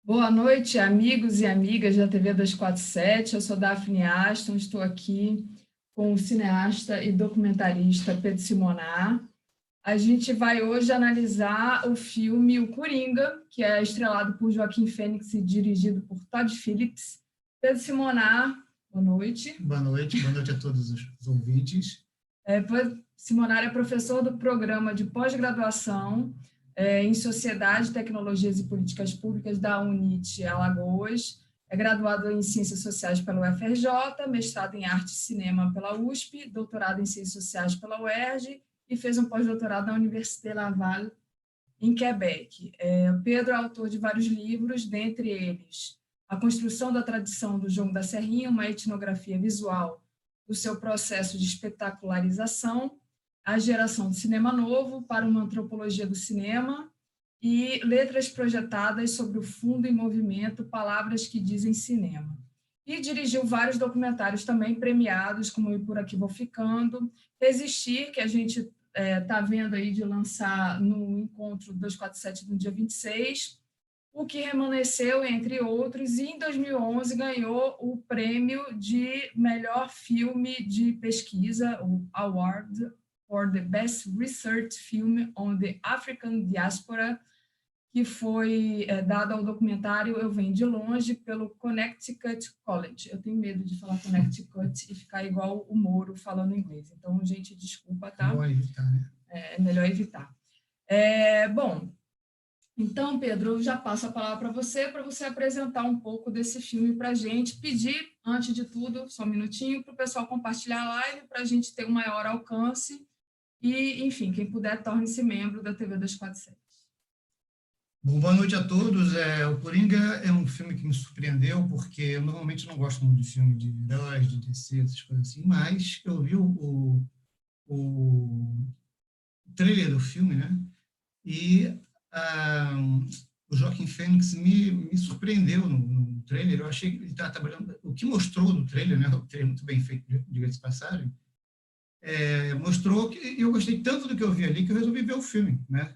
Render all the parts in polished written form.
Boa noite, amigos e amigas da TV 247. Eu sou Daphne Aston, estou aqui com o cineasta e documentarista Pedro Simonar. A gente vai hoje analisar o filme O Coringa, que é estrelado por Joaquim Fênix e dirigido por Todd Phillips. Pedro Simonar, boa noite. Boa noite a todos os ouvintes. Pedro Simonar é professor do programa de pós-graduação em Sociedade, Tecnologias e Políticas Públicas da UNIT Alagoas, é graduado em Ciências Sociais pela UFRJ, mestrado em Arte e Cinema pela USP, doutorado em Ciências Sociais pela UERJ e fez um pós-doutorado na Université Laval, em Quebec. Pedro é autor de vários livros, dentre eles A Construção da Tradição do Jogo da Serrinha, uma etnografia visual do seu processo de espetacularização, A Geração do Cinema Novo, para uma antropologia do cinema, e Letras Projetadas sobre o Fundo em Movimento, Palavras que Dizem Cinema. E dirigiu vários documentários também premiados, como E Por Aqui Vou Ficando, Resistir, que a gente está vendo aí de lançar no Encontro 247 no dia 26, O Que Remanesceu, entre outros, e em 2011 ganhou o prêmio de melhor filme de pesquisa, o Award for the Best Research Film on the African Diaspora, que foi dado ao documentário Eu Venho de Longe, pelo Connecticut College. Eu tenho medo de falar Connecticut e ficar igual o Moro falando inglês. Então, gente, desculpa, tá? É bom evitar, né? É melhor evitar. Bom, então, Pedro, eu já passo a palavra para você apresentar um pouco desse filme para a gente. Pedir, antes de tudo, só um minutinho, para o pessoal compartilhar a live, para a gente ter um maior alcance. E, enfim, quem puder, torne-se membro da TV 247. Bom, boa noite a todos. O Coringa é um filme que me surpreendeu, porque eu normalmente não gosto muito de filme de heróis, de DC, essas coisas assim, mas eu vi o trailer do filme, né? E o Joaquim Fênix me surpreendeu no trailer. Eu achei que ele estava trabalhando... O que mostrou no trailer, né? O trailer muito bem feito, diga-se de passagem, mostrou que eu gostei tanto do que eu vi ali que eu resolvi ver o filme, né?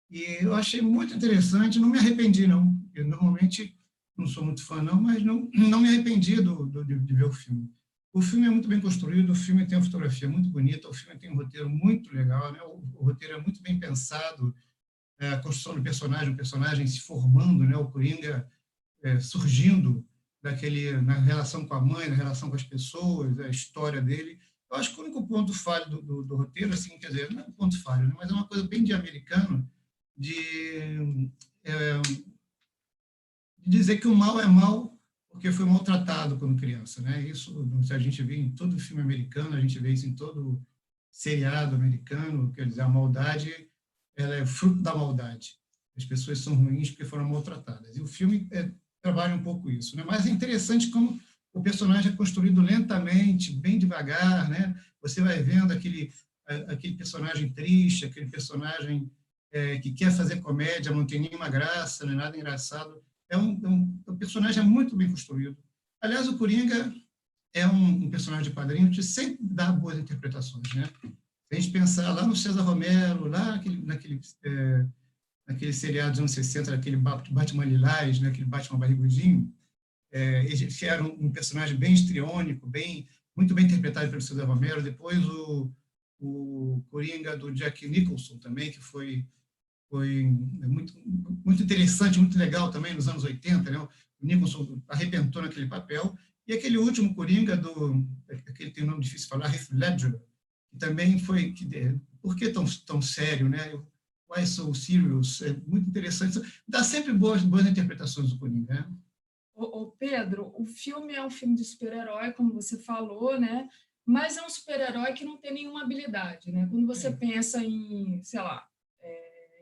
E eu achei muito interessante, não me arrependi, não. Eu normalmente não sou muito fã, não, mas não me arrependi de ver o filme. O filme é muito bem construído, o filme tem uma fotografia muito bonita, o filme tem um roteiro muito legal, né? O roteiro é muito bem pensado, a construção do personagem, o personagem se formando, né? O Coringa surgindo na relação com a mãe, na relação com as pessoas, a história dele. Eu acho que o único ponto falho do roteiro, assim, quer dizer, não é um ponto falho, né? Mas é uma coisa bem de americano, de dizer que o mal é mal porque foi maltratado quando criança, né? Isso a gente vê em todo filme americano, a gente vê isso em todo seriado americano, quer dizer, a maldade ela é fruto da maldade. As pessoas são ruins porque foram maltratadas. E o filme trabalha um pouco isso, né? Mas é interessante como o personagem é construído lentamente, bem devagar, né? Você vai vendo aquele personagem triste, aquele personagem que quer fazer comédia, não tem nenhuma graça, não é nada engraçado. O personagem é muito bem construído. Aliás, o Coringa é um personagem de quadrinho que sempre dá boas interpretações, né? Se a gente pensar lá no César Romero, lá naquele seriado dos anos 60, aquele Batman Lilás, né? Aquele Batman barrigudinho, ele era um personagem bem histriônico, muito bem interpretado pelo César Romero. Depois o Coringa do Jack Nicholson também, que foi muito interessante, muito legal também nos anos 80, né? O Nicholson arrebentou naquele papel. E aquele último Coringa, aquele tem um nome difícil de falar, Heath Ledger, que também foi... Por que tão sério, né? Why so serious? É muito interessante. Dá sempre boas interpretações do Coringa, né? Pedro, o filme é um filme de super-herói, como você falou, né? Mas é um super-herói que não tem nenhuma habilidade, né? Quando você pensa em, sei lá,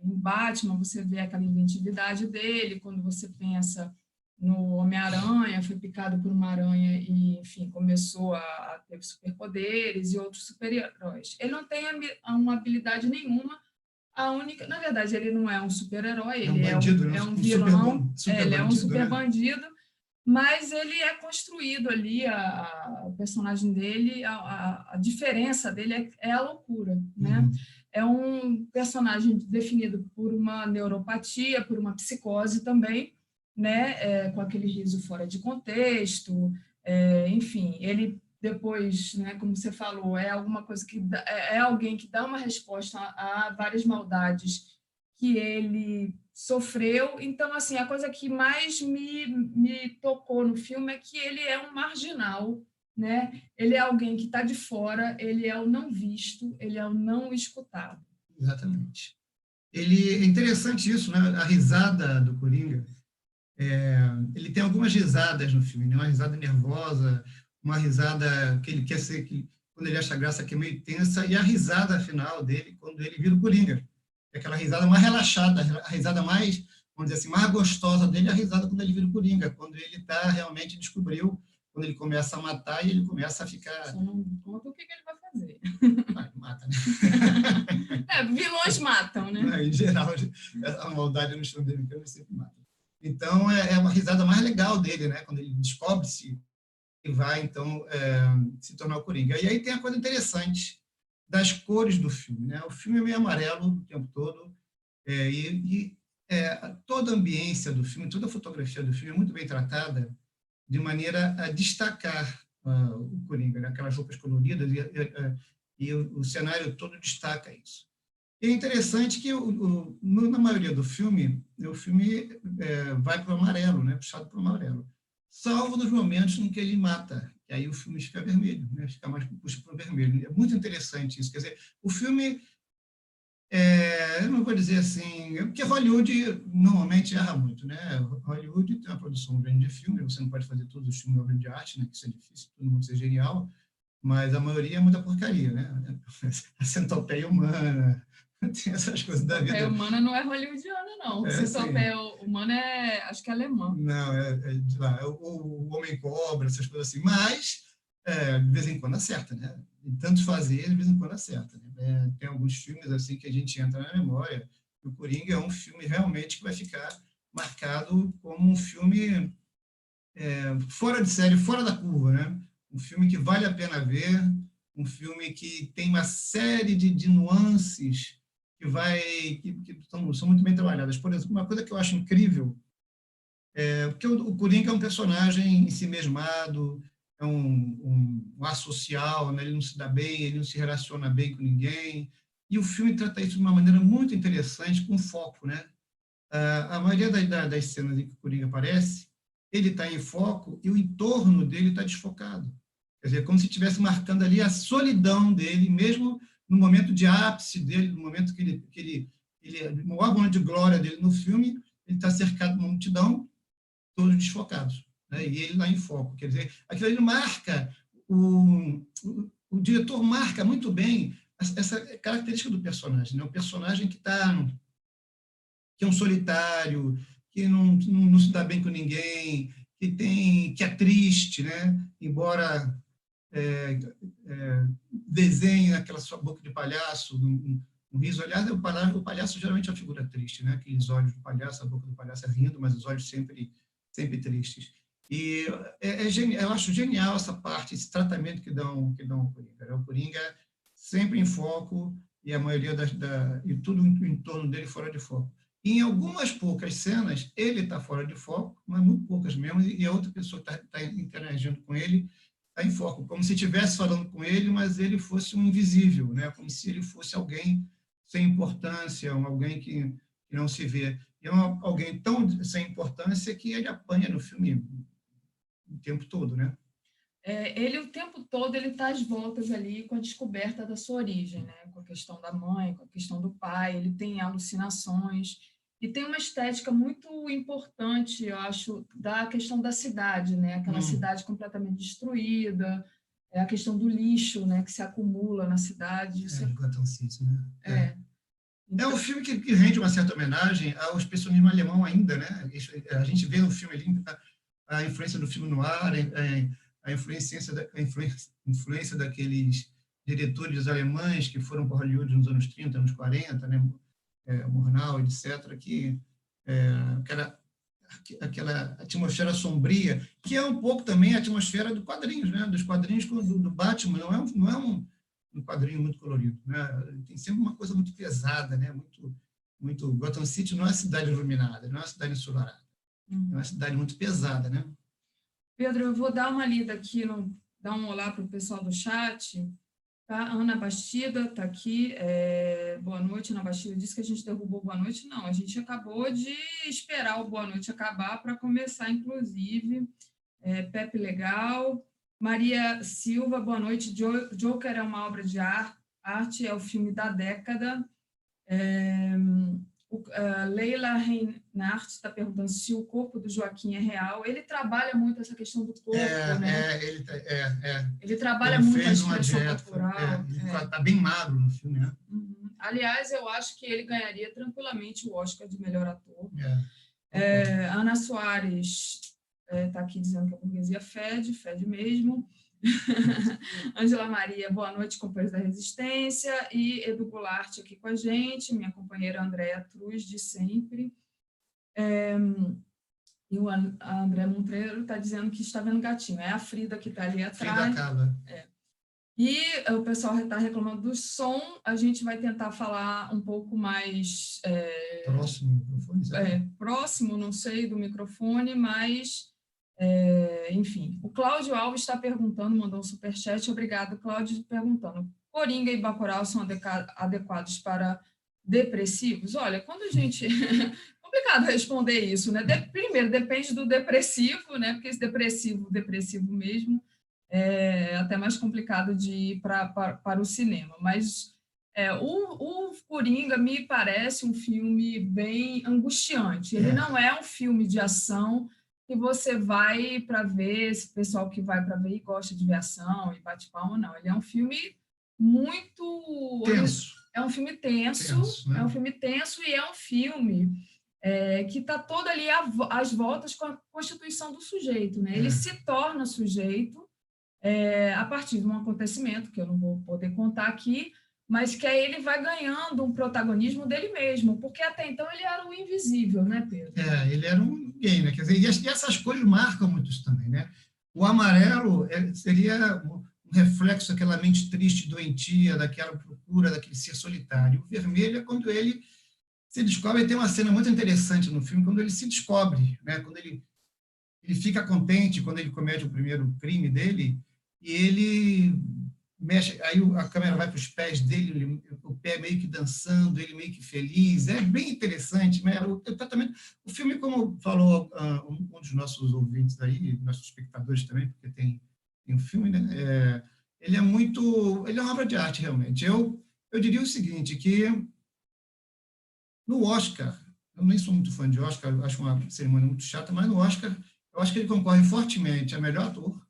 em Batman, você vê aquela inventividade dele. Quando você pensa no Homem-Aranha, foi picado por uma aranha e, enfim, começou a ter superpoderes e outros super-heróis. Ele não tem uma habilidade nenhuma. A única, na verdade, ele não é um super-herói, ele é um vilão, ele é um super bandido, mas ele é construído ali, o personagem dele, a diferença dele é a loucura, né? Uhum. É um personagem definido por uma neuropatia, por uma psicose também, né, com aquele riso fora de contexto, enfim, ele depois, né, como você falou, é alguma coisa que é alguém que dá uma resposta a várias maldades que ele sofreu. Então, assim, a coisa que mais me tocou no filme é que ele é um marginal, né? Ele é alguém que está de fora, ele é o não visto, ele é o não escutado. Exatamente. Ele, é interessante isso, né? A risada do Coringa, ele tem algumas risadas no filme, né? Uma risada nervosa, uma risada que ele quer ser, quando ele acha graça, que é meio tensa, e a risada final dele, quando ele vira o Coringa. É aquela risada mais relaxada, a risada mais, vamos dizer assim, mais gostosa dele, é a risada quando ele vira o Coringa, quando ele realmente descobriu, quando ele começa a matar e ele começa a ficar... Só não conta o que ele vai fazer. Ah, mata, né? Vilões matam, né? Em geral, a maldade no estilo dele sempre mata. Então, é uma risada mais legal dele, né? Quando ele descobre-se e vai, então, se tornar o Coringa. E aí tem a coisa interessante das cores do filme, né? O filme é meio amarelo o tempo todo, toda a ambiência do filme, toda a fotografia do filme é muito bem tratada de maneira a destacar o Coringa, né? Aquelas roupas coloridas, e o cenário todo destaca isso. É interessante que, na maioria do filme, o filme vai para o amarelo, né? Puxado para o amarelo. Salvo nos momentos em que ele mata, e aí o filme fica vermelho, né? Fica mais puxa para o vermelho. É muito interessante isso. Quer dizer, o filme, eu não vou dizer assim, porque Hollywood normalmente erra muito, né? Hollywood tem uma produção grande de filme, você não pode fazer todos os filmes obra de arte, né? Que isso é difícil, todo mundo ser genial, mas a maioria é muita porcaria, né? A centopeia humana, tem essas coisas da vida. Centopeia humana não é hollywoodiana, não. Centopeia humana acho que é alemã. Não, de lá, o Homem-Cobra, essas coisas assim. Mas, de vez em quando acerta, né? E tanto fazer, de vez em quando acerta. Né? Tem alguns filmes assim que a gente entra na memória. O Coringa é um filme realmente que vai ficar marcado como um filme fora de série, fora da curva, né? Um filme que vale a pena ver, um filme que tem uma série de nuances que são muito bem trabalhadas. Por exemplo, uma coisa que eu acho incrível porque o Coringa é um personagem ensimesmado, é um associal, né? Ele não se dá bem, ele não se relaciona bem com ninguém, e o filme trata isso de uma maneira muito interessante, com foco, né? A maioria das cenas em que o Coringa aparece, ele está em foco e o entorno dele está desfocado. Quer dizer, como se estivesse marcando ali a solidão dele, mesmo no momento de ápice dele, no momento que ele no maior de glória dele no filme, ele está cercado de uma multidão, todos desfocados, né? E ele lá em foco. Quer dizer, aquilo ali marca, o diretor marca muito bem essa característica do personagem, né? O personagem que é um solitário, que não se dá bem com ninguém, que é triste, né? Embora desenhe aquela sua boca de palhaço, um riso. Aliás, o palhaço geralmente é uma figura triste, né? Aqueles olhos do palhaço, a boca do palhaço é rindo, mas os olhos sempre tristes. E eu acho genial essa parte, esse tratamento que dão ao Coringa. Né? O Coringa sempre em foco e a maioria e tudo em torno dele fora de foco. E em algumas poucas cenas, ele está fora de foco, mas muito poucas mesmo, e a outra pessoa que está interagindo com ele está em foco, como se estivesse falando com ele, mas ele fosse um invisível, né? Como se ele fosse alguém sem importância, alguém que não se vê. E é alguém tão sem importância que ele apanha no filme o tempo todo, né? Ele, o tempo todo, ele está às voltas ali com a descoberta da sua origem, né? Com a questão da mãe, com a questão do pai, ele tem alucinações, e tem uma estética muito importante, eu acho, da questão da cidade, né? Aquela cidade completamente destruída, a questão do lixo, né? Que se acumula na cidade. De Gotham City, né? Então, é um filme que rende uma certa homenagem ao expressionismo alemão ainda, né? A gente vê no filme ali a influência do filme noir, a influência daqueles diretores alemães que foram para Hollywood nos anos 30, anos 40, né? Murnau, etc., que aquela atmosfera sombria, que é um pouco também a atmosfera do quadrinhos, né? Dos quadrinhos do Batman, não é um quadrinho muito colorido, né? Tem sempre uma coisa muito pesada, né? Muito Gotham City não é uma cidade iluminada, não é uma cidade ensolarada. É uma cidade muito pesada, né? Pedro, eu vou dar uma lida aqui, dar um olá para o pessoal do chat. Tá? Ana Bastida está aqui. Boa noite, Ana Bastida. Disse que a gente derrubou boa noite. Não, a gente acabou de esperar o boa noite acabar para começar, inclusive. Pepe Legal. Maria Silva, boa noite. Joker é uma obra de arte, é o filme da década. Leila Reinhardt está perguntando se o corpo do Joaquim é real. Ele trabalha muito essa questão do corpo, né? Ele trabalha muito a expressão corporal. Ele está bem magro no filme, né? Uhum. Aliás, eu acho que ele ganharia tranquilamente o Oscar de melhor ator. Ana Soares está aqui dizendo que a burguesia fede mesmo. Ângela Maria, boa noite, companheiros da Resistência, e Edu Goulart aqui com a gente, minha companheira Andréa Truz, de sempre. E o André Monteiro está dizendo que está vendo gatinho, é a Frida que está ali atrás. Frida Kahlo. E o pessoal está reclamando do som, a gente vai tentar falar um pouco mais... próximo do microfone? Próximo, não sei, do microfone, mas... enfim, o Cláudio Alves está perguntando, mandou um superchat, obrigado, Cláudio, perguntando, Coringa e Bacurau são adequados para depressivos? Olha, quando a gente... complicado responder isso, né? Primeiro, depende do depressivo, né? Porque esse depressivo mesmo, é até mais complicado de ir para o cinema, mas o Coringa me parece um filme bem angustiante, ele não é um filme de ação que você vai para ver, esse pessoal que vai para ver e gosta de ver ação e bate palma, não. Ele é um filme muito... tenso. É um filme tenso, né? É um filme tenso e é um filme que está todo ali às voltas com a constituição do sujeito, né? Ele se torna sujeito a partir de um acontecimento, que eu não vou poder contar aqui, mas que aí ele vai ganhando um protagonismo dele mesmo, porque até então ele era o invisível, né, Pedro? Ele era um gay, né? Quer dizer, e essas cores marcam muito isso também, né? O amarelo seria um reflexo daquela mente triste, doentia, daquela procura, daquele ser solitário. O vermelho é quando ele se descobre, e tem uma cena muito interessante no filme, quando ele se descobre, né? Quando ele fica contente, quando ele comete o primeiro crime dele, e ele mexe, aí a câmera vai para os pés dele, o pé meio que dançando, ele meio que feliz, é bem interessante, né? O filme, como falou um dos nossos ouvintes aí, nossos espectadores também, porque tem um filme, né? Ele é uma obra de arte, realmente. Eu diria o seguinte, que no Oscar, eu nem sou muito fã de Oscar, acho uma cerimônia muito chata, mas no Oscar, eu acho que ele concorre fortemente a melhor ator,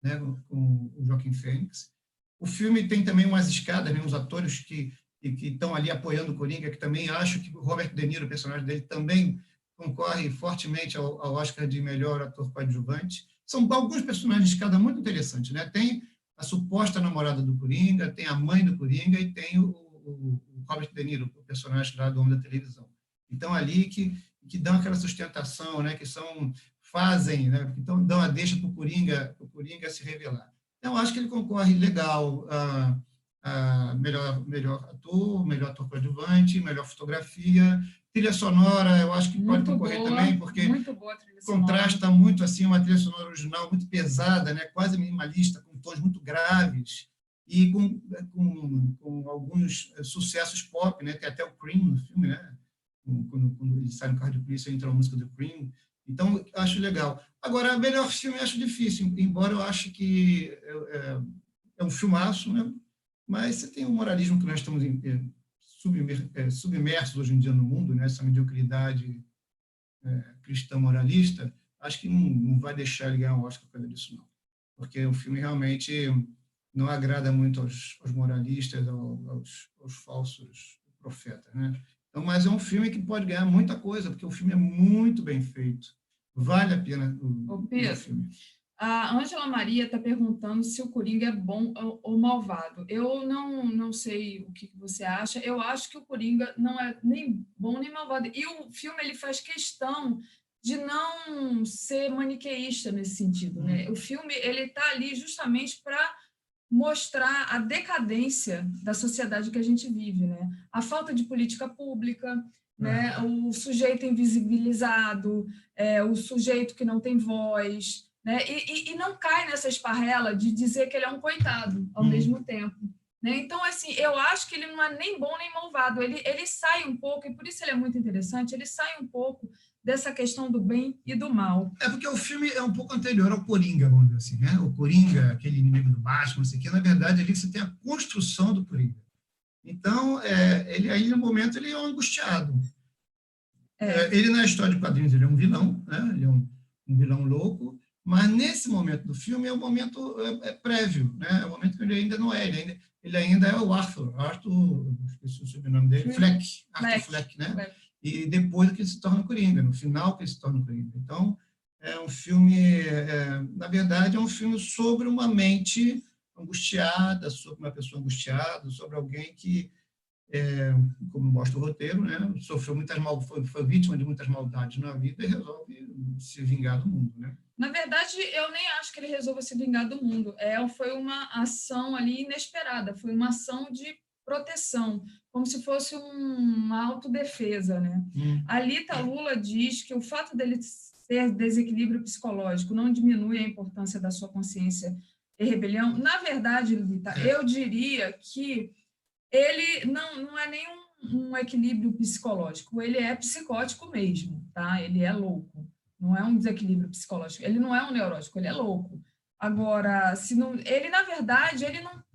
né, com o Joaquin Phoenix. O filme tem também umas escadas, né, uns atores que estão ali apoiando o Coringa, que também acho que o Robert De Niro, o personagem dele, também concorre fortemente ao Oscar de melhor ator coadjuvante. São alguns personagens de escada muito interessantes, né? Tem a suposta namorada do Coringa, tem a mãe do Coringa e tem o Robert De Niro, o personagem lá do Homem da Televisão. Então, ali que dão aquela sustentação, né? Que fazem, né? Então, dão a deixa para o Coringa se revelar. Então, acho que ele concorre legal a melhor ator coadjuvante, melhor fotografia, trilha sonora, eu acho que pode muito concorrer boa, também, porque contrasta sonora. muito assim uma trilha sonora original muito pesada, né, quase minimalista, com tons muito graves e com alguns sucessos pop, né, tem até o Cream no filme, né, quando ele sai no carro de polícia entra a música do Cream. Então, acho legal. Agora, melhor filme eu acho difícil, embora eu ache que é um filmaço, né? Mas você tem o moralismo que nós estamos submersos hoje em dia no mundo, né? Essa mediocridade cristã moralista, acho que não vai deixar ele ganhar o Oscar por causa disso, não. Porque o filme realmente não agrada muito aos moralistas, aos falsos profetas, né? Então, mas é um filme que pode ganhar muita coisa, porque o filme é muito bem feito. Vale a pena o filme. A Ângela Maria está perguntando se o Coringa é bom ou malvado. Eu não sei o que você acha. Eu acho que o Coringa não é nem bom nem malvado. E o filme ele faz questão de não ser maniqueísta nesse sentido, né? O filme ele está ali justamente para mostrar a decadência da sociedade que a gente vive, né? A falta de política pública, né? O sujeito invisibilizado, o sujeito que não tem voz, né? E não cai nessa esparrela de dizer que ele é um coitado ao mesmo tempo. Né? Então, assim, eu acho que ele não é nem bom nem malvado, ele sai um pouco, e por isso ele é muito interessante, ele sai um pouco dessa questão do bem e do mal. Porque o filme é um pouco anterior ao Coringa, vamos dizer assim, né? O Coringa, aquele inimigo do Batman, não sei o quê, na verdade, ali você tem a construção do Coringa. Então, ele aí, no momento, ele é um angustiado. Ele, na história de quadrinhos, ele é um vilão, né? Ele é um vilão louco, mas nesse momento do filme é um momento prévio, né? É um momento que ele ainda não é, ele ainda é o Arthur, esqueci o sobrenome dele, Arthur Fleck, né? Fleck. E depois que ele se torna Coringa, no final que ele se torna Coringa. Então, é um filme, na verdade, é um filme sobre uma mente angustiada, sobre uma pessoa angustiada, sobre alguém que, como mostra o roteiro, né? Sofreu foi vítima de muitas maldades na vida e resolve se vingar do mundo, né? Na verdade, eu nem acho que ele resolva se vingar do mundo. Foi uma ação ali inesperada, foi uma ação de proteção, como se fosse uma autodefesa, né? A Lita Lula diz que o fato dele ter desequilíbrio psicológico não diminui a importância da sua consciência e rebelião. Na verdade, Lita, eu diria que ele não é nem um equilíbrio psicológico, ele é psicótico mesmo, tá? Ele é louco. Não é um desequilíbrio psicológico, ele não é um neurótico, ele é louco. Agora, ele, na verdade,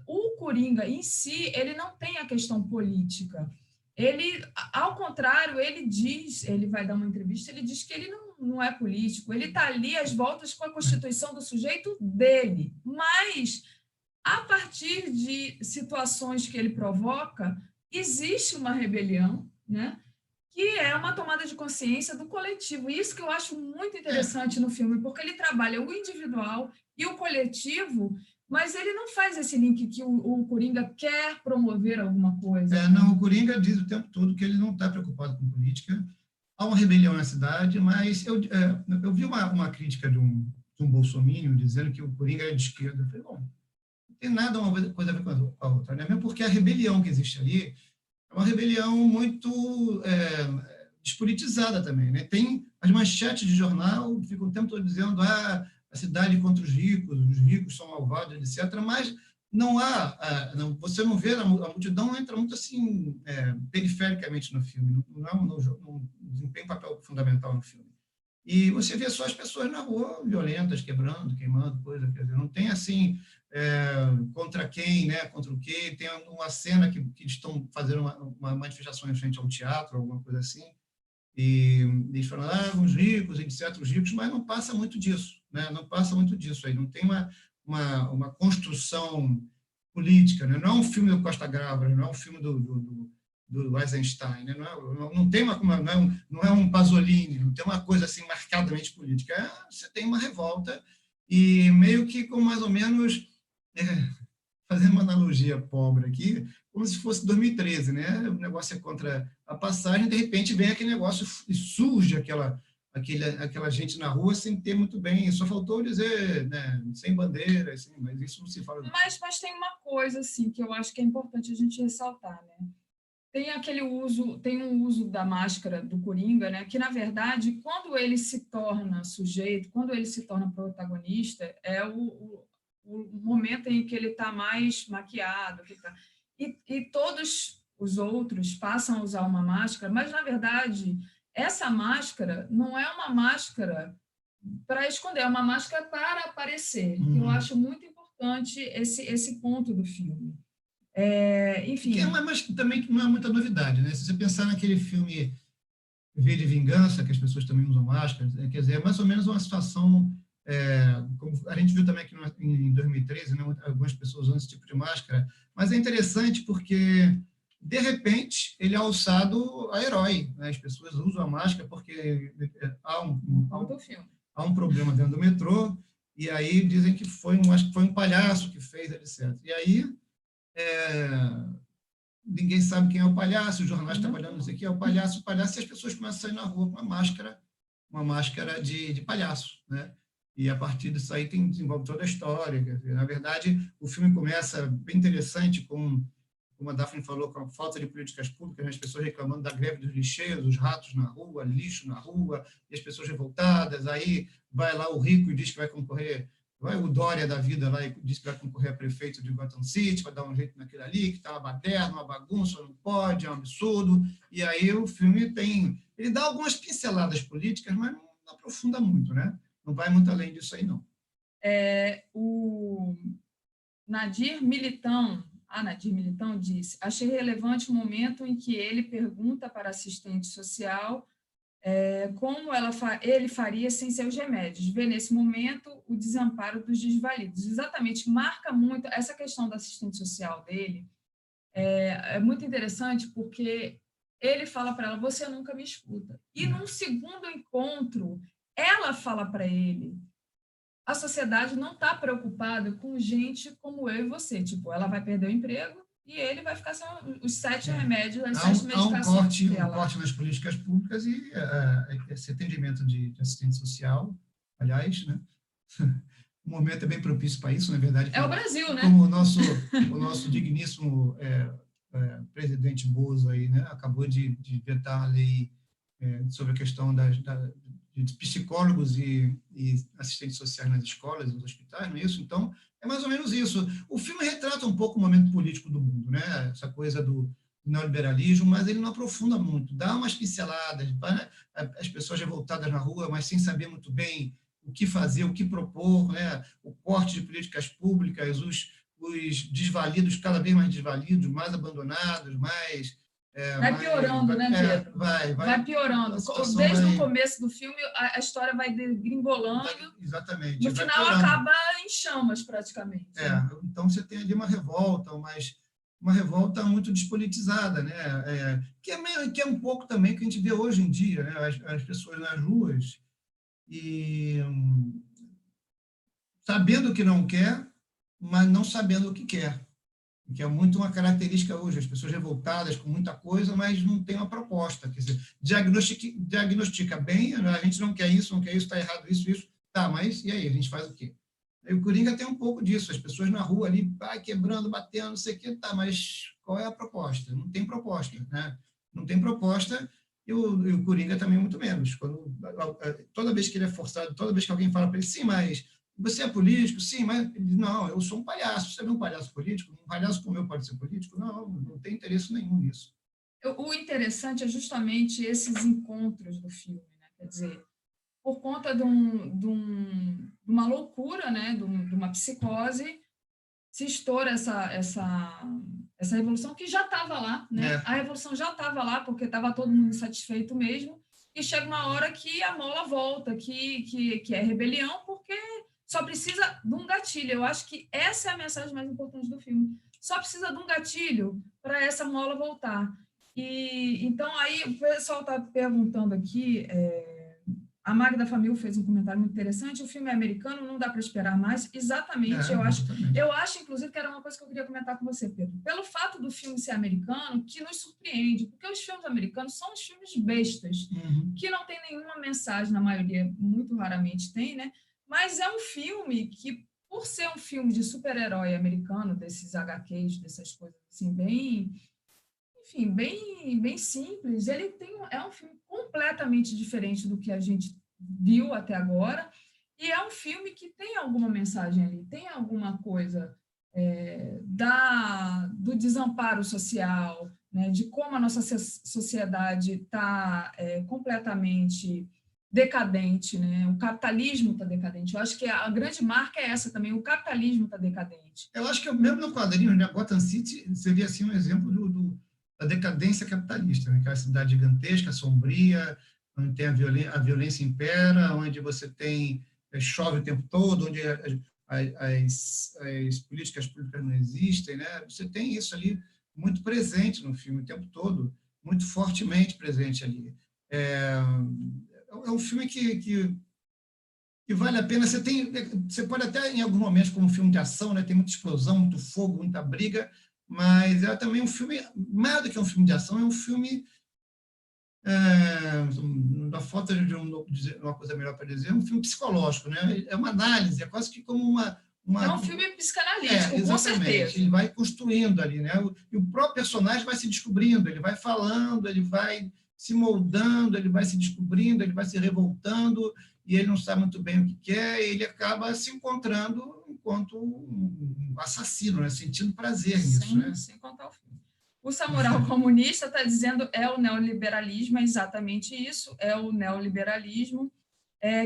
o Coringa em si, ele não tem a questão política. Ele, ao contrário, ele vai dar uma entrevista, ele diz que ele não é político, ele está ali às voltas com a constituição do sujeito dele, mas, a partir de situações que ele provoca, existe uma rebelião, né? Que é uma tomada de consciência do coletivo. Isso que eu acho muito interessante no filme, porque ele trabalha o individual e o coletivo, mas ele não faz esse link que o Coringa quer promover alguma coisa. Não, o Coringa diz o tempo todo que ele não está preocupado com política. Há uma rebelião na cidade, mas eu vi uma crítica de um bolsominion dizendo que o Coringa é de esquerda. Eu falei, bom, não tem nada uma coisa a ver com a outra, né? Mesmo porque a rebelião que existe ali é uma rebelião muito despolitizada também, né? Tem as manchetes de jornal que ficam o tempo todo dizendo a cidade contra os ricos são malvados, etc. Mas não há, você não vê, a multidão entra muito assim perifericamente no filme, não desempenha um papel fundamental no filme. E você vê só as pessoas na rua violentas, quebrando, queimando, coisa, quer dizer, não tem assim contra quem, né, contra o quê. Tem uma cena que estão fazendo uma manifestação em frente ao teatro, alguma coisa assim, e eles falam, os ricos, etc., os ricos, mas não passa muito disso, né? Não passa muito disso aí, não tem uma construção política, né? Não é um filme do Costa Gavras, não é um filme do Eisenstein, né? Não é um Pasolini, não tem uma coisa assim marcadamente política. Você tem uma revolta e meio que com mais ou menos, fazendo uma analogia pobre aqui, como se fosse 2013, né? O negócio é contra a passagem, de repente vem aquele negócio e surge aquela gente na rua sem ter muito bem, só faltou dizer, né, sem bandeira, assim, mas isso não se fala. Mas tem uma coisa assim que eu acho que é importante a gente ressaltar, né? Tem um uso da máscara do Coringa, né? Que, na verdade, quando ele se torna sujeito, quando ele se torna protagonista, é o momento em que ele está mais maquiado. E todos os outros passam a usar uma máscara, mas, na verdade, essa máscara não é uma máscara para esconder, é uma máscara para aparecer. Eu acho muito importante esse ponto do filme. Enfim. Mas também não é muita novidade, né? Se você pensar naquele filme V de Vingança, que as pessoas também usam máscaras, quer dizer, é mais ou menos uma situação, como a gente viu também aqui em 2013, né? Algumas pessoas usam esse tipo de máscara, mas é interessante porque, de repente, ele é alçado a herói, né? As pessoas usam a máscara porque há um problema dentro do metrô, e aí dizem que acho que foi um palhaço que fez, etc. E aí ninguém sabe quem é o palhaço, os jornais trabalhando, não sei o que é o palhaço, e as pessoas começam a sair na rua com uma máscara de palhaço, né? E a partir disso aí desenvolve toda a história. Quer dizer, na verdade, o filme começa bem interessante com como a Daphne falou, com a falta de políticas públicas, né, as pessoas reclamando da greve dos lixeiros, os ratos na rua, lixo na rua, e as pessoas revoltadas, aí vai lá o rico e diz que vai concorrer, vai o Dória da vida lá e diz que vai concorrer a prefeito de Gotham City, vai dar um jeito naquilo ali, que está uma baderna, uma bagunça, não pode, é um absurdo, e aí o filme ele dá algumas pinceladas políticas, mas não aprofunda muito, né? Não vai muito além disso aí, não. O Nadir Militão disse: achei relevante o momento em que ele pergunta para a assistente social como ele faria sem seus remédios. Vê nesse momento o desamparo dos desvalidos. Exatamente, marca muito essa questão da assistente social dele. É muito interessante porque ele fala para ela: você nunca me escuta. E num segundo encontro, ela fala para ele: a sociedade não está preocupada com gente como eu e você. Tipo, ela vai perder o emprego e ele vai ficar sem os 7 remédios, as 7 medicações. Há um corte nas políticas públicas e esse atendimento de assistente social, aliás, né? O momento é bem propício para isso, na verdade. É o Brasil, né? Como o nosso digníssimo presidente Bozo aí, né? Acabou de vetar a lei sobre a questão de psicólogos e assistentes sociais nas escolas e nos hospitais, não é isso? Então, é mais ou menos isso. O filme retrata um pouco o momento político do mundo, né? Essa coisa do neoliberalismo, mas ele não aprofunda muito. Dá umas pinceladas, as pessoas revoltadas na rua, mas sem saber muito bem o que fazer, o que propor, né? O corte de políticas públicas, os desvalidos, cada vez mais desvalidos, mais abandonados, mais... vai piorando, né, Pedro? Vai piorando. Desde o começo do filme, a história vai degringolando. Exatamente. No final, acaba em chamas, praticamente. Então, você tem ali uma revolta muito despolitizada, né? Que é um pouco também que a gente vê hoje em dia, né? As pessoas nas ruas e sabendo o que não quer, mas não sabendo o que quer. Que é muito uma característica hoje, as pessoas revoltadas com muita coisa, mas não tem uma proposta. Quer dizer, diagnostica bem, a gente não quer isso, está errado isso. Tá, mas e aí, a gente faz o quê? Aí o Coringa tem um pouco disso, as pessoas na rua ali, quebrando, batendo, não sei o quê, tá, mas qual é a proposta? Não tem proposta, né? Não tem proposta, e o Coringa também muito menos. Toda vez que ele é forçado, toda vez que alguém fala para ele, sim, mas você é político? Sim, mas não, eu sou um palhaço. Você é um palhaço político? Um palhaço como eu pode ser político? Não tem interesse nenhum nisso. O interessante é justamente esses encontros do filme, né? Quer dizer, por conta de uma loucura, né? De uma psicose, se estoura essa revolução que já estava lá, né? A revolução já estava lá porque estava todo mundo insatisfeito mesmo, e chega uma hora que a mola volta, que é rebelião, porque só precisa de um gatilho. Eu acho que essa é a mensagem mais importante do filme. Só precisa de um gatilho para essa mola voltar. E então, aí, o pessoal está perguntando aqui, a Magda Famil fez um comentário muito interessante: o filme é americano, não dá para esperar mais. Exatamente, eu acho, inclusive, que era uma coisa que eu queria comentar com você, Pedro. Pelo fato do filme ser americano, que nos surpreende, porque os filmes americanos são os filmes bestas, que não tem nenhuma mensagem, na maioria, muito raramente tem, né? Mas é um filme que, por ser um filme de super-herói americano, desses HQs, dessas coisas assim, bem simples, é um filme completamente diferente do que a gente viu até agora, e é um filme que tem alguma mensagem ali, tem alguma coisa do desamparo social, né, de como a nossa sociedade está completamente decadente, né? O capitalismo está decadente. Eu acho que a grande marca é essa também, o capitalismo está decadente. Eu acho que mesmo no quadrinho, né, Gotham City seria assim um exemplo da decadência capitalista, né? Aquela cidade gigantesca, sombria, onde tem a violência impera, onde você tem chove o tempo todo, onde as políticas públicas não existem, né? Você tem isso ali muito presente no filme o tempo todo, muito fortemente presente ali. É um filme que vale a pena. Você pode até, em alguns momentos, como um filme de ação, né, tem muita explosão, muito fogo, muita briga, mas é também um filme, mais do que um filme de ação, é um filme, da falta de uma coisa melhor para dizer, é um filme psicológico, né? É uma análise, é quase que como É um filme psicanalítico, com certeza. Ele vai construindo ali, né? E o próprio personagem vai se descobrindo, ele vai falando, ele vai se moldando, ele vai se descobrindo, ele vai se revoltando, e ele não sabe muito bem o que quer, e ele acaba se encontrando enquanto um assassino, né? Sentindo prazer nisso, né? Sem contar o filme. O Samurai Comunista está dizendo é o neoliberalismo, é exatamente isso, é o neoliberalismo.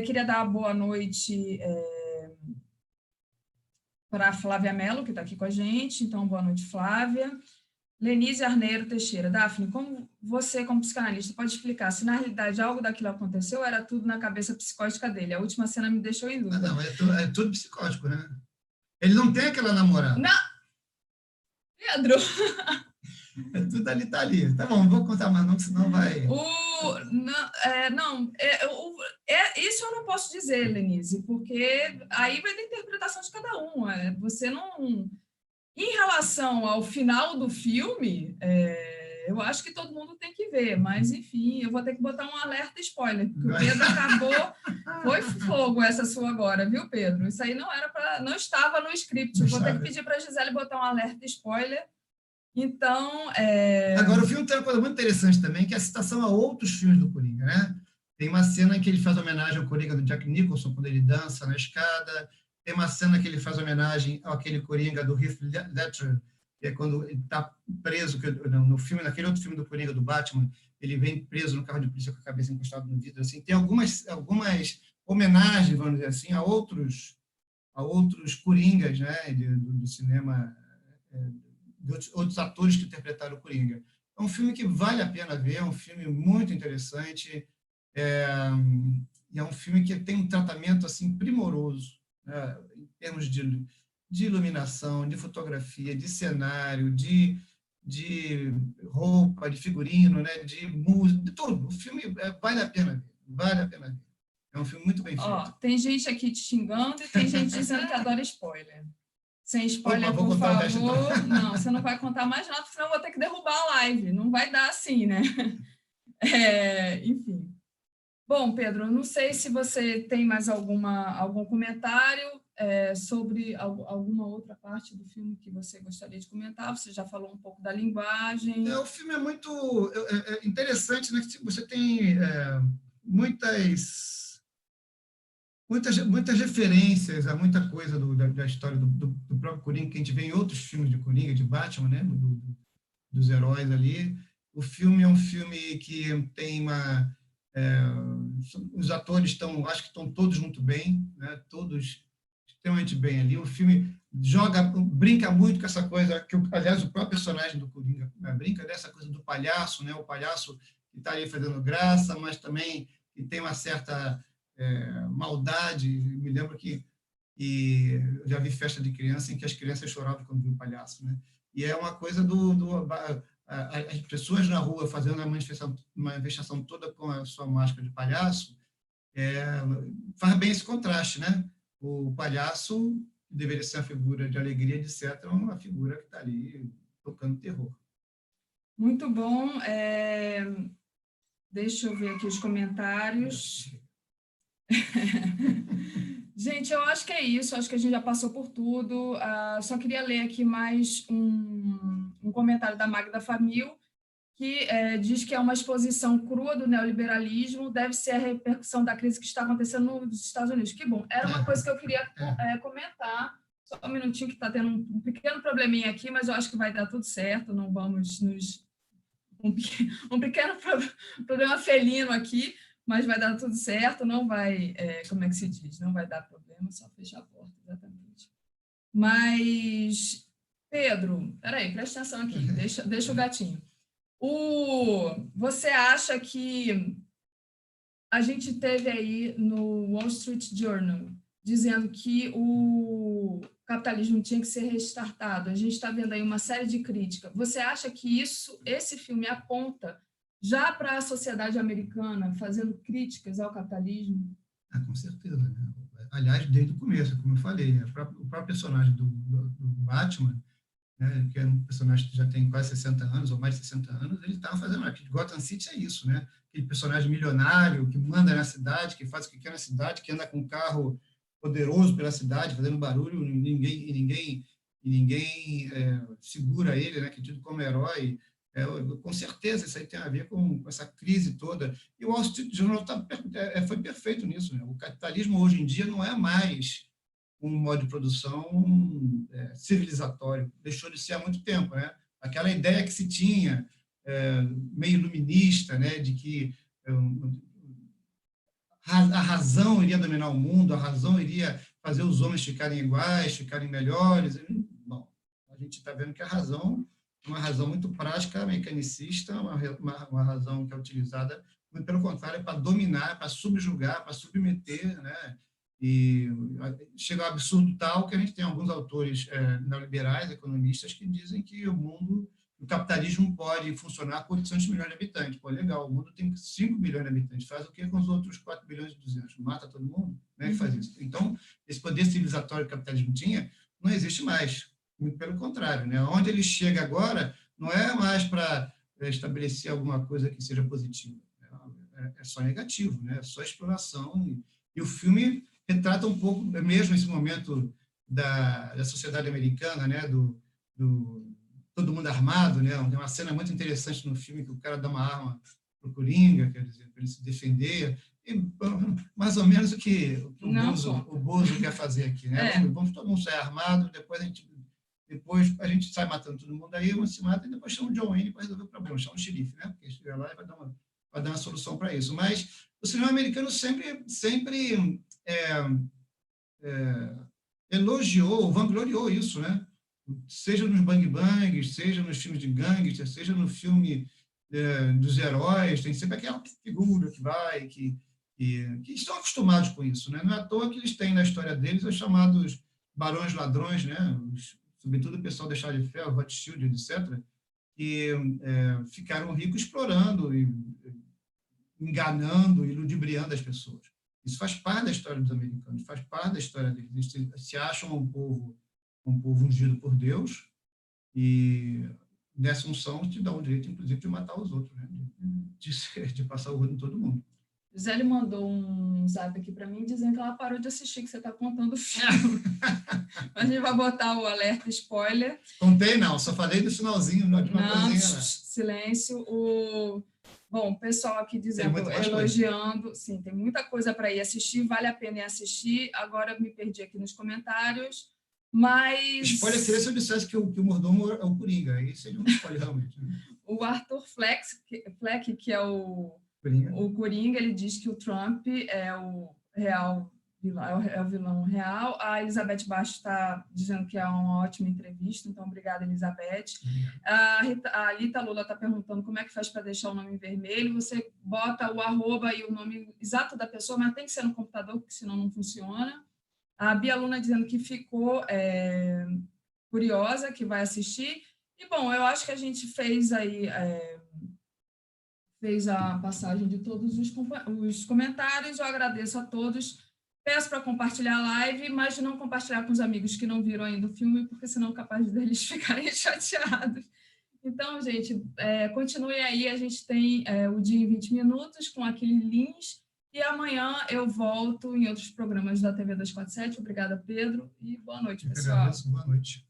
Queria dar uma boa noite para a Flávia Mello, que está aqui com a gente. Então, boa noite, Flávia. Lenise Arneiro Teixeira. Daphne, como você, como psicanalista, pode explicar se, na realidade, algo daquilo aconteceu ou era tudo na cabeça psicótica dele? A última cena me deixou em dúvida. Não, é tudo psicótico, né? Ele não tem aquela namorada. Não! Pedro! É tudo ali, tá ali. Tá bom, não vou contar mais não, senão vai... Isso eu não posso dizer, Lenise, porque aí vai da interpretação de cada um. Você não... Em relação ao final do filme, eu acho que todo mundo tem que ver, mas, enfim, eu vou ter que botar um alerta spoiler, porque o Pedro acabou... Foi fogo essa sua agora, viu, Pedro? Isso aí não estava no script. Eu vou ter que pedir para a Gisele botar um alerta spoiler. Então, Agora, o filme tem uma coisa muito interessante também, que é a citação a outros filmes do Coringa, né? Tem uma cena em que ele faz homenagem ao Coringa do Jack Nicholson, quando ele dança na escada. Tem uma cena que ele faz homenagem àquele Coringa do Heath Ledger, que é quando ele está preso, no filme, naquele outro filme do Coringa, do Batman, ele vem preso no carro de polícia com a cabeça encostada no vidro. Assim. Tem algumas homenagens, vamos dizer assim, a outros Coringas, né, do cinema, de outros atores que interpretaram o Coringa. É um filme que vale a pena ver, é um filme muito interessante, e é um filme que tem um tratamento assim primoroso, né, em termos de iluminação, de fotografia, de cenário, de roupa, de figurino, né, de música, de tudo. O filme vale a pena ver, vale a pena ver. É um filme muito bem feito. Tem gente aqui te xingando e tem gente dizendo que adora spoiler. Sem spoiler, por favor. Não, você não vai contar mais nada, senão eu vou ter que derrubar a live. Não vai dar assim, né? Enfim. Bom, Pedro, não sei se você tem mais algum comentário sobre alguma outra parte do filme que você gostaria de comentar. Você já falou um pouco da linguagem. O filme é muito interessante, né? Você tem muitas referências a muita coisa da história do próprio Coringa, que a gente vê em outros filmes de Coringa, de Batman, né? Dos heróis ali. O filme é um filme que tem os atores acho que estão todos muito bem, né? Todos extremamente bem ali. O filme brinca muito com essa coisa, que aliás o próprio personagem do Coringa, né, brinca dessa coisa do palhaço, né? O palhaço que está ali fazendo graça, mas também que tem uma certa maldade. Me lembro que eu já vi festa de criança em que as crianças choravam quando viam o palhaço, né? E é uma coisa as pessoas na rua fazendo uma manifestação toda com a sua máscara de palhaço, faz bem esse contraste, né? O palhaço, que deveria ser uma figura de alegria, etc., é uma figura que está ali tocando terror. Muito bom. Deixa eu ver aqui os comentários. Gente, eu acho que é isso, acho que a gente já passou por tudo. Só queria ler aqui mais um comentário da Magda Famil, que diz que é uma exposição crua do neoliberalismo, deve ser a repercussão da crise que está acontecendo nos Estados Unidos. Que bom, era uma coisa que eu queria comentar. Só um minutinho, que está tendo um pequeno probleminha aqui, mas eu acho que vai dar tudo certo, não vamos um pequeno problema felino aqui, mas vai dar tudo certo, não vai, como é que se diz? Não vai dar problema, só fechar a porta, exatamente. Mas, Pedro, peraí, presta atenção aqui, deixa o gatinho. Você acha que a gente teve aí no Wall Street Journal dizendo que o capitalismo tinha que ser restartado, a gente está vendo aí uma série de críticas. Você acha que esse filme aponta já para a sociedade americana, fazendo críticas ao capitalismo? Com certeza. Né? Aliás, desde o começo, como eu falei, o próprio personagem do Batman, né, que é um personagem que já tem quase 60 anos, ou mais de 60 anos, ele estava fazendo aqui. Gotham City é isso, né? Aquele personagem milionário que manda na cidade, que faz o que quer na cidade, que anda com um carro poderoso pela cidade, fazendo barulho, e ninguém segura ele, né, que é tido como herói. Com certeza, isso aí tem a ver com essa crise toda. E o Wall Street Journal foi perfeito nisso, né? O capitalismo hoje em dia não é mais um modo de produção civilizatório, deixou de ser há muito tempo, né? Aquela ideia que se tinha, meio iluminista, né, de que a razão iria dominar o mundo, a razão iria fazer os homens ficarem iguais, ficarem melhores. Bom, a gente está vendo que a razão é uma razão muito prática, mecanicista, uma razão que é utilizada, muito pelo contrário, para dominar, para subjugar, para submeter, né? E chega ao absurdo tal que a gente tem alguns autores neoliberais, economistas, que dizem que o capitalismo pode funcionar com 800 milhões de habitantes. Pô, legal, o mundo tem 5 bilhões de habitantes. Faz o que com os outros 4 bilhões e 200? Mata todo mundo? Como é que faz isso? Então, esse poder civilizatório que o capitalismo tinha não existe mais. Muito pelo contrário, né? Onde ele chega agora não é mais para estabelecer alguma coisa que seja positiva. É só negativo, né? É só exploração. E o filme retrata um pouco, mesmo esse momento da sociedade americana, né? Do todo mundo armado, né? Tem uma cena muito interessante no filme que o cara dá uma arma para o Coringa, quer dizer, para ele se defender, e mais ou menos o que o Bozo quer fazer aqui, né? Vamos todo mundo sair armado, depois a gente sai matando todo mundo aí, um se mata e depois chama o John Wayne para resolver o problema, chama o xerife, né? Porque ele chega lá e vai dar uma solução para isso. Mas o cinema americano sempre elogiou, vangloriou isso, né? Seja nos Bang Bangs, seja nos filmes de gangster, seja no filme dos heróis, tem sempre aquela figura que vai, que estão acostumados com isso, né? Não é à toa que eles têm na história deles os chamados barões ladrões, né? Sobretudo o pessoal da Charlie de Ferro, Rothschild, etc., que ficaram ricos explorando, enganando e ludibriando as pessoas. Isso faz parte da história dos americanos, faz parte da história deles. Eles se acham um povo ungido por Deus, e nessa unção te dá o direito, inclusive, de matar os outros, né? de passar o rodo em todo mundo. Gisele mandou um zap aqui para mim dizendo que ela parou de assistir, que você está contando o filme. A gente vai botar o alerta spoiler. Contei não, só falei do finalzinho. Não, silêncio. Bom, o pessoal aqui dizendo, elogiando. Sim, tem muita coisa para ir assistir, vale a pena ir assistir. Agora eu me perdi aqui nos comentários. Mas... Spoiler seria se eu dissesse que o mordomo é o Coringa. Aí seria um spoiler, realmente. Né? O Arthur Fleck, que é o Coringa, ele diz que o Trump é o real vilão, é o vilão real. A Elizabeth Baixo está dizendo que é uma ótima entrevista, então obrigada, Elizabeth. A Lita Lula está perguntando como é que faz para deixar o nome em vermelho. Você bota o arroba e o nome exato da pessoa, mas tem que ser no computador, porque senão não funciona. A Bia Luna dizendo que ficou curiosa, que vai assistir. E, bom, eu acho que a gente fez aí... fez a passagem de todos os comentários. Eu agradeço a todos. Peço para compartilhar a live, mas não compartilhar com os amigos que não viram ainda o filme, porque senão é capaz deles ficarem chateados. Então, gente, continue aí. A gente tem o Dia em 20 Minutos com aquele Lins. E amanhã eu volto em outros programas da TV 247. Obrigada, Pedro. E boa noite, pessoal. Boa noite.